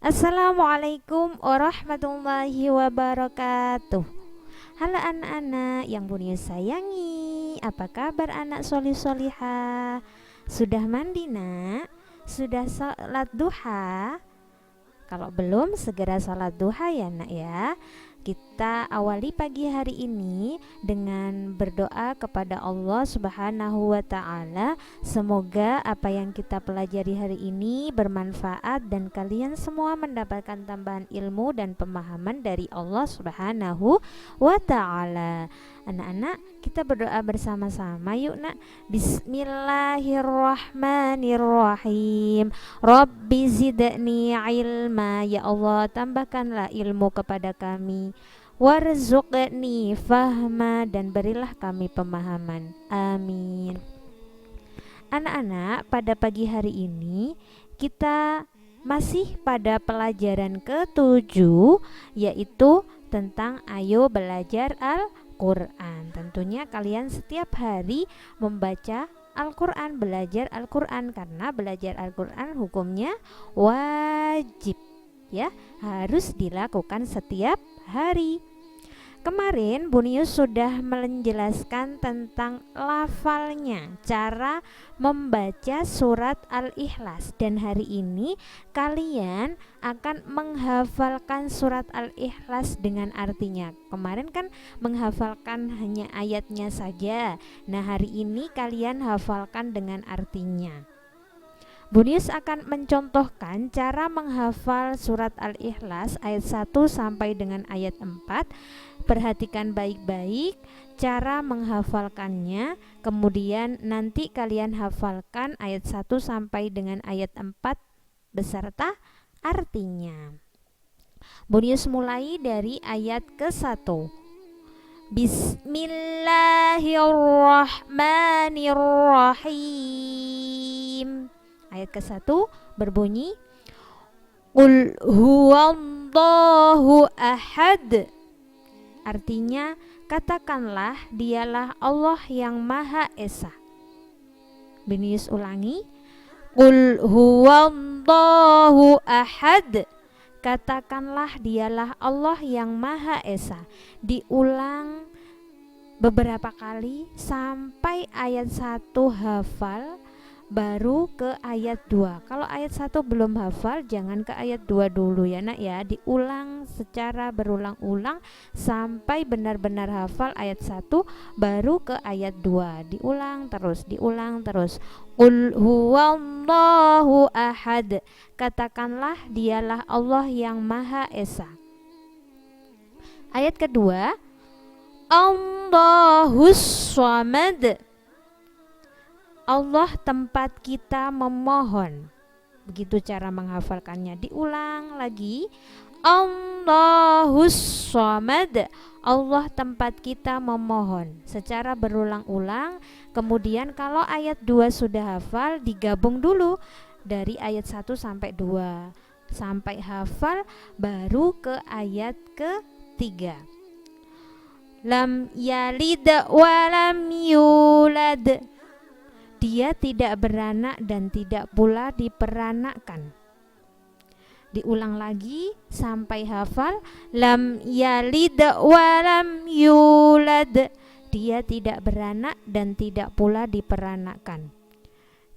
Assalamualaikum warahmatullahi wabarakatuh. Halo anak-anak yang Bunius sayangi. Apa kabar anak solih-solihah? Sudah mandi nak? Sudah salat duha? Kalau belum, segera salat duha ya nak ya. Kita awali pagi hari ini dengan berdoa kepada Allah Subhanahu wa taala. Semoga apa yang kita pelajari hari ini bermanfaat dan kalian semua mendapatkan tambahan ilmu dan pemahaman dari Allah Subhanahu wa taala. Anak-anak, kita berdoa bersama-sama yuk nak. Bismillahirrahmanirrahim. Rabbi zidni ilma. Ya Allah, tambahkanlah ilmu kepada kami. Warzuqni fahma, dan berilah kami pemahaman. Amin. Anak-anak, pada pagi hari ini kita masih pada pelajaran ke-7, yaitu tentang ayo belajar Al-Quran. Tentunya kalian setiap hari membaca Al-Quran, belajar Al-Quran, karena belajar Al-Quran hukumnya wajib ya, harus dilakukan setiap hari. Kemarin Bunius sudah menjelaskan tentang lafalnya, cara membaca surat Al-Ikhlas, dan hari ini kalian akan menghafalkan surat Al-Ikhlas dengan artinya. Kemarin kan menghafalkan hanya ayatnya saja. Nah, hari ini kalian hafalkan dengan artinya. Bunius akan mencontohkan cara menghafal surat Al-Ikhlas ayat 1 sampai dengan ayat 4. Perhatikan baik-baik cara menghafalkannya. Kemudian nanti kalian hafalkan ayat 1 sampai dengan ayat 4 beserta artinya. Bunius mulai dari ayat ke-1. Bismillahirrahmanirrahim. Ayat ke-1 berbunyi Qul huwallahu ahad. Artinya, katakanlah dialah Allah yang Maha Esa. Bunius ulangi. Qul huwallahu ahad. Katakanlah dialah Allah yang Maha Esa. Diulang beberapa kali sampai ayat 1 hafal, baru ke ayat 2. Kalau ayat 1 belum hafal, jangan ke ayat 2 dulu ya nak ya. Diulang secara berulang-ulang sampai benar-benar hafal ayat 1, baru ke ayat 2. Diulang terus, diulang terus. Qul huwallahu ahad. Katakanlah dialah Allah yang Maha Esa. Ayat kedua, Allahus Samad. Allah tempat kita memohon. Begitu cara menghafalkannya. Diulang lagi. Allahus Samad. Allah tempat kita memohon, secara berulang-ulang. Kemudian kalau ayat 2 sudah hafal, digabung dulu dari ayat 1 sampai 2. Sampai hafal baru ke ayat ke-3. Lam yalid walam yulad. Dia tidak beranak dan tidak pula diperanakkan. Diulang lagi sampai hafal. Lam yalid walam yulad. Dia tidak beranak dan tidak pula diperanakkan.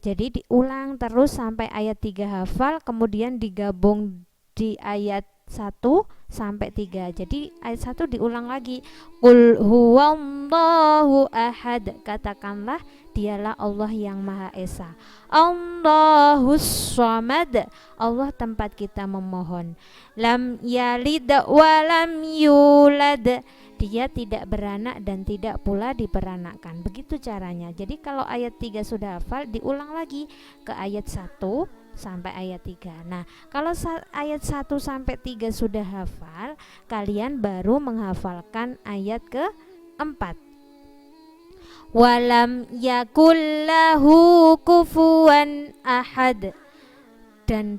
Jadi diulang terus sampai ayat 3 hafal, kemudian digabung di ayat 1 sampai 3. Jadi ayat 1 diulang lagi. Qul huwallahu ahad. Katakanlah dialah Allah yang Maha Esa. Allahus Samad. Allah tempat kita memohon. Lam yalid walam yulad. Dia tidak beranak dan tidak pula diperanakkan. Begitu caranya. Jadi kalau ayat 3 sudah hafal, diulang lagi ke ayat 1 sampai ayat 3. Nah, kalau ayat 1 sampai 3 sudah hafal, kalian baru menghafalkan ayat ke-4. Walam yakullahu kufuwan ahad. Dan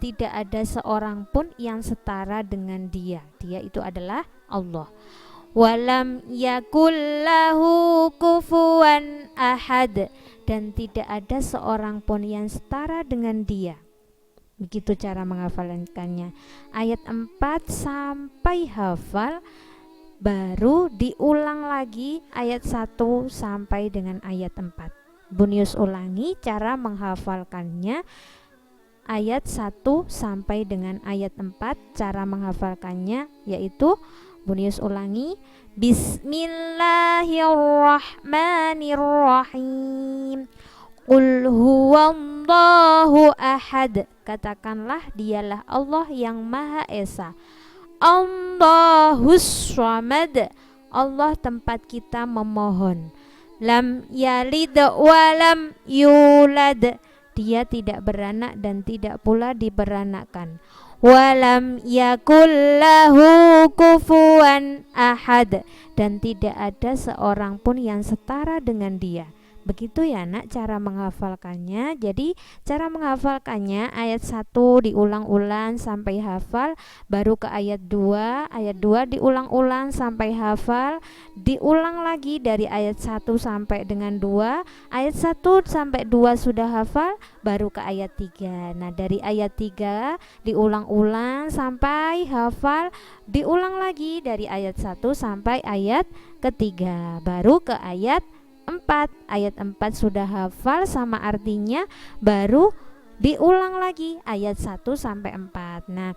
tidak ada seorang pun yang setara dengan dia. Dia itu adalah Allah. Walam yakullahu kufuwan ahad. Dan tidak ada seorang pun yang setara dengan dia. Begitu cara menghafalkannya. Ayat 4 sampai hafal, baru diulang lagi ayat 1 sampai dengan ayat 4. Bunius ulangi cara menghafalkannya. Ayat 1 sampai dengan ayat 4 cara menghafalkannya, yaitu Bunius ulangi, Bismillahirrahmanirrahim. Qul huwallahu ahad. Katakanlah dialah Allah yang Maha Esa. Allahus Samad. Allah tempat kita memohon. Lam yalid walam yulad. Dia tidak beranak dan tidak pula diberanakkan. Walam yakullahu kufuwan ahad. Dan tidak ada seorang pun yang setara dengan dia. Begitu ya nak cara menghafalkannya. Jadi cara menghafalkannya ayat 1 diulang-ulang sampai hafal, baru ke ayat 2, ayat 2 diulang-ulang sampai hafal, diulang lagi dari ayat 1 sampai dengan 2, ayat 1 sampai 2 sudah hafal, baru ke ayat 3. Nah dari ayat 3 diulang-ulang sampai hafal, diulang lagi dari ayat 1 sampai ayat ketiga, baru ke ayat 4. Ayat 4 sudah hafal sama artinya, baru diulang lagi ayat 1 sampai 4. Nah,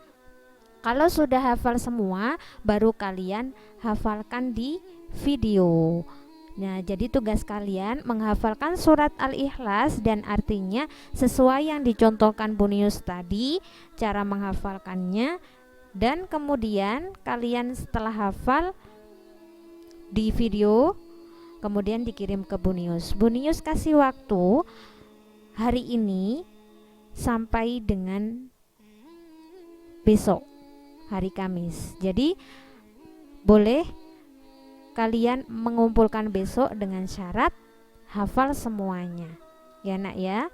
kalau sudah hafal semua, baru kalian hafalkan di video. Nah, jadi tugas kalian menghafalkan surat Al-Ikhlas dan artinya sesuai yang dicontohkan Bunius tadi, cara menghafalkannya, dan kemudian kalian setelah hafal di video, kemudian dikirim ke Bunius. Bunius kasih waktu hari ini sampai dengan besok, hari Kamis. Jadi boleh kalian mengumpulkan besok dengan syarat hafal semuanya. Ya nak ya.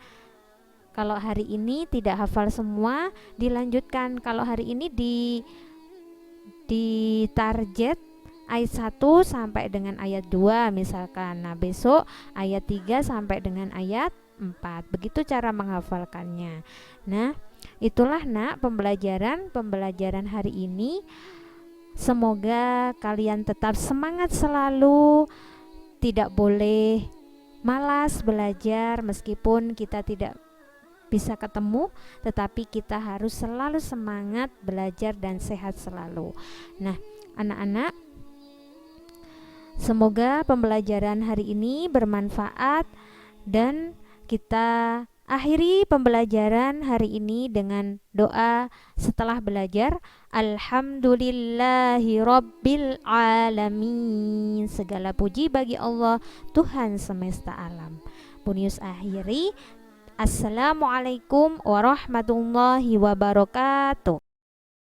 Kalau hari ini tidak hafal semua, dilanjutkan. Kalau hari ini di target ayat 1 sampai dengan ayat 2 misalkan. Nah besok ayat 3 sampai dengan ayat 4. Begitu cara menghafalkannya. Nah itulah nak pembelajaran hari ini. Semoga kalian tetap semangat selalu. Tidak boleh malas belajar meskipun kita tidak bisa ketemu, tetapi kita harus selalu semangat belajar dan sehat selalu. Nah anak-anak, semoga pembelajaran hari ini bermanfaat dan kita akhiri pembelajaran hari ini dengan doa setelah belajar. Alhamdulillahi Rabbil Alamin. Segala puji bagi Allah, Tuhan semesta alam. Bunius akhiri. Assalamualaikum warahmatullahi wabarakatuh.